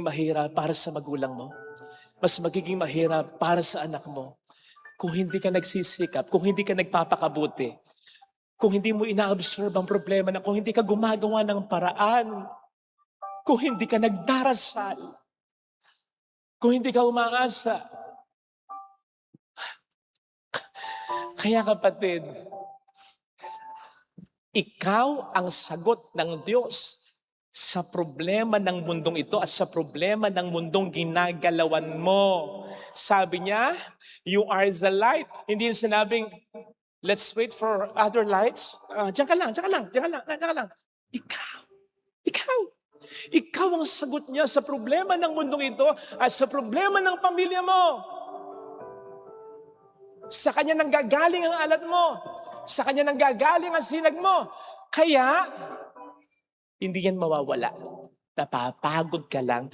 mahirap para sa magulang mo. Mas magiging mahirap para sa anak mo kung hindi ka nagsisikap, kung hindi ka nagpapakabuti, kung hindi mo ina-observe ang problema na kung hindi ka gumagawa ng paraan, kung hindi ka nagdarasal, kung hindi ka umaasa. Kaya kapatid, ikaw ang sagot ng Diyos sa problema ng mundong ito at sa problema ng mundong ginagalawan mo. Sabi niya, you are the light. Hindi yung sinabing, let's wait for other lights. Diyan ka lang, diyan ka lang, diyan ka lang, diyan ka lang. Ikaw. Ikaw ang sagot niya sa problema ng mundong ito at sa problema ng pamilya mo. Sa Kanya nanggagaling ang alat mo. Sa Kanya nanggagaling ang sinag mo. Kaya, hindi yan mawawala. Napapagod ka lang